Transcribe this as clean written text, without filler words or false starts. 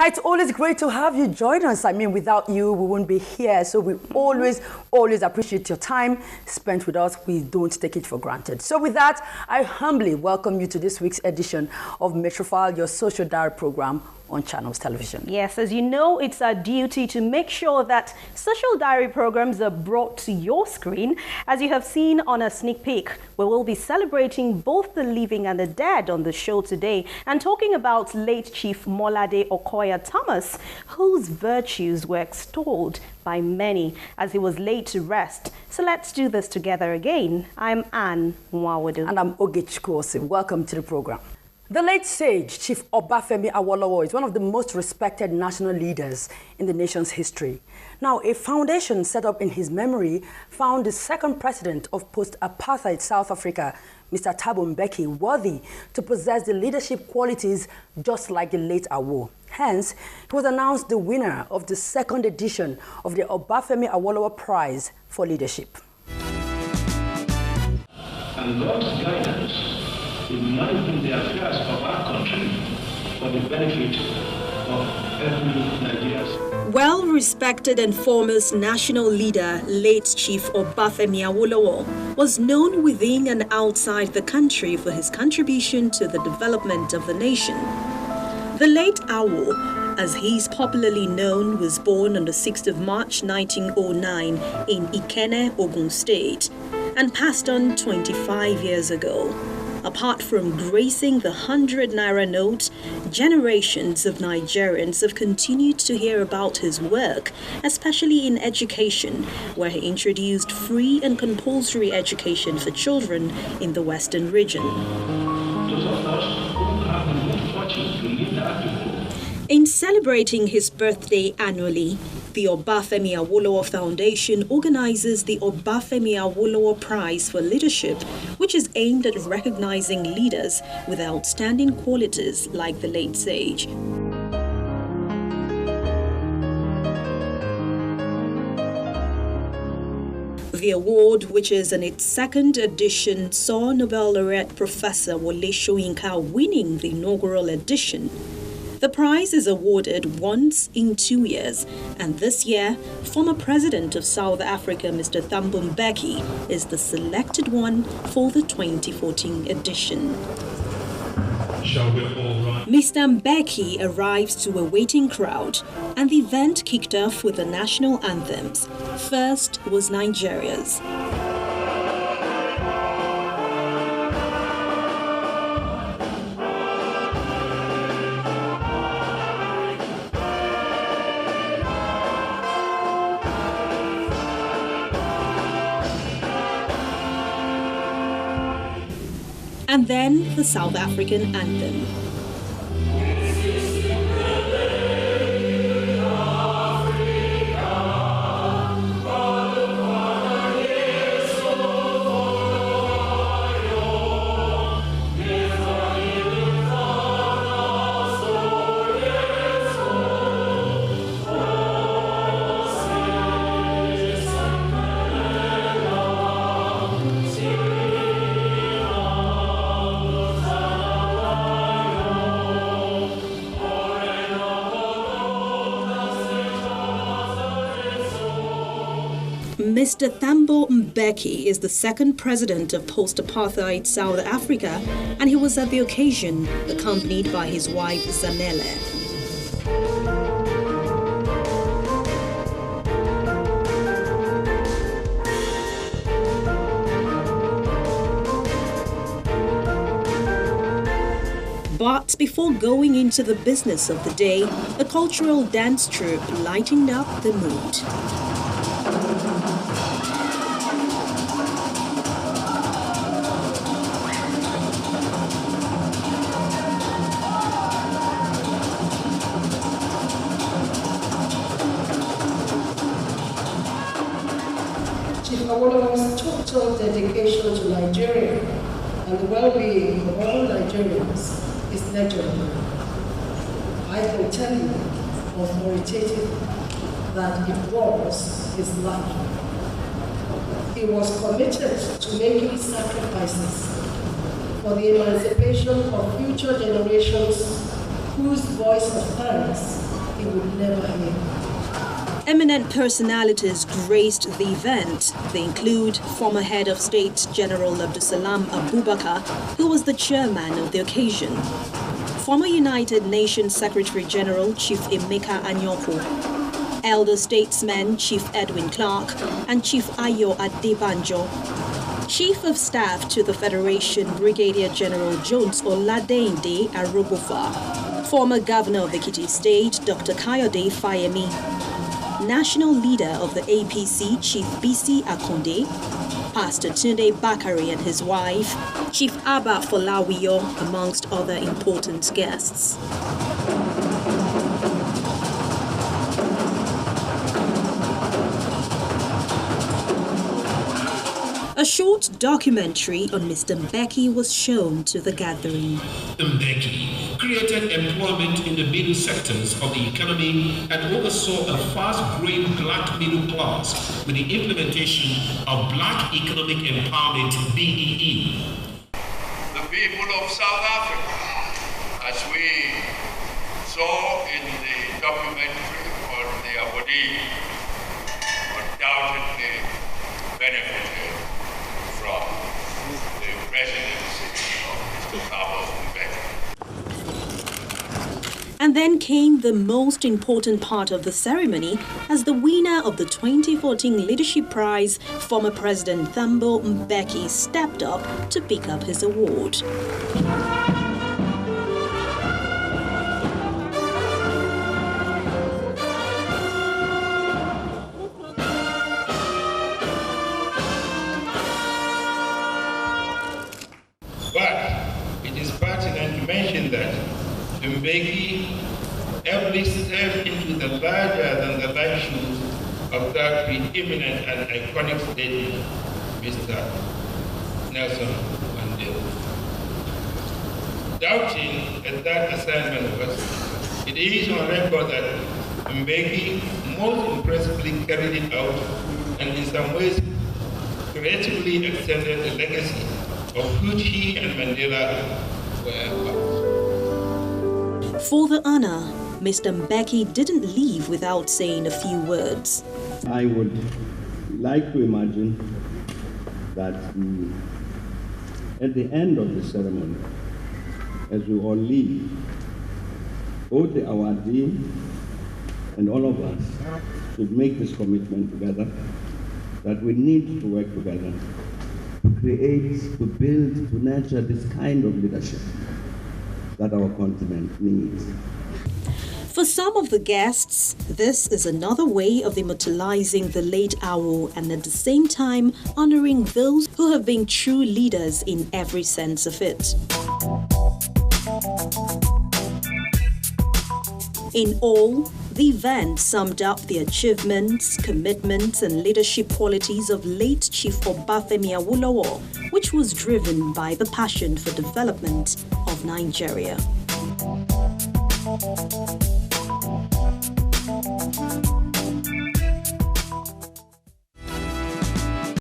Now, it's always great to have you join us. I mean, without you, we wouldn't be here. So we always appreciate your time spent with us. We don't take it for granted. So with that, I humbly welcome you to this week's edition of Metrofile, your social diary program on Channels Television. Yes, as you know, it's our duty to make sure that social diary programs are brought to your screen. As you have seen on a sneak peek, we will be celebrating both the living and the dead on the show today and talking about late Chief Okoya-Thomas, whose virtues were extolled by many as he was laid to rest. So let's do this together again. I'm Anne Mwawadu. And I'm Ogechikosi. Welcome to the program. The late sage, Chief Obafemi Awolowo, is one of the most respected national leaders in the nation's history. Now, a foundation set up in his memory found the second president of post-apartheid South Africa, Mr. Thabo Mbeki, worthy to possess the leadership qualities just like the late Awo. Hence, he was announced the winner of the second edition of the Obafemi Awolowo Prize for Leadership. And God's guidance in managing the affairs of our country for the benefit of every Nigerian. Well-respected and foremost national leader, late Chief Obafemi Awolowo, was known within and outside the country for his contribution to the development of the nation. The late Awo, as he is popularly known, was born on the 6th of March 1909 in Ikenne, Ogun State, and passed on 25 years ago. Apart from gracing the 100 naira note, generations of Nigerians have continued to hear about his work, especially in education, where he introduced free and compulsory education for children in the Western region. Those of us who have the good fortune to lead our people. In celebrating his birthday annually, the Obafemi Awolowo Foundation organizes the Obafemi Awolowo Prize for Leadership, which is aimed at recognizing leaders with outstanding qualities like the late sage. The award, which is in its second edition, saw Nobel laureate Professor Wole Soyinka winning the inaugural edition. The prize is awarded once in 2 years, and this year, former President of South Africa, Mr. Thabo Mbeki, is the selected one for the 2014 edition. Shall we all run? Mr. Mbeki arrives to a waiting crowd, and the event kicked off with the national anthems. First was Nigeria's. And then the South African anthem. Mr. Thabo Mbeki is the second president of post-apartheid South Africa, and he was at the occasion accompanied by his wife Zanele. But before going into the business of the day, a cultural dance troupe lightened up the mood. Chief Awolowo's total dedication to Nigeria and the well-being of all Nigerians is legendary. I can tell you authoritatively that it was his life. He was committed to making sacrifices for the emancipation of future generations whose voice of thanks he would never hear. Eminent personalities graced the event. They include former head of state General Abdusalam Abubakar, who was the chairman of the occasion, former United Nations Secretary General Chief Emeka Anyoko, elder statesman Chief Edwin Clark, and Chief Ayo Adebanjo, Chief of Staff to the Federation Brigadier General Jones Oladende Arobofa, former Governor of Ekiti State Dr. Kayode Fayemi, National Leader of the APC Chief BC Akonde, Pastor Tunde Bakari and his wife, Chief Abba Folawiyo, amongst other important guests. A short documentary on Mr. Mbeki was shown to the gathering. Mbeki created employment in the middle sectors of the economy and oversaw a fast-growing black middle class with the implementation of Black Economic Empowerment BEE. The people of South Africa, as we saw in the documentary on the Abodi, undoubtedly benefited from the presidency of Mr. Thabo Mbeki. And then came the most important part of the ceremony as the winner of the 2014 Leadership Prize, former President Thabo Mbeki, stepped up to pick up his award. But it is pertinent to mention that Mbeki ably stepped into the larger-than-the-life shoes of that preeminent and iconic statesman, Mr. Nelson Mandela. Doubting that that assignment was, it is on record that Mbeki most impressively carried it out and in some ways creatively extended the legacy of which he and Mandela were part. For the honor, Mr. Mbeki didn't leave without saying a few words. I would like to imagine that at the end of the ceremony, as we all leave, both the awardee and all of us should make this commitment together that we need to work together to create, to build, to nurture this kind of leadership that our continent needs. For some of the guests, this is another way of immortalizing the late Awo and at the same time honoring those who have been true leaders in every sense of it. In all, the event summed up the achievements, commitments, and leadership qualities of late Chief Obafemi Awolowo, which was driven by the passion for development of Nigeria.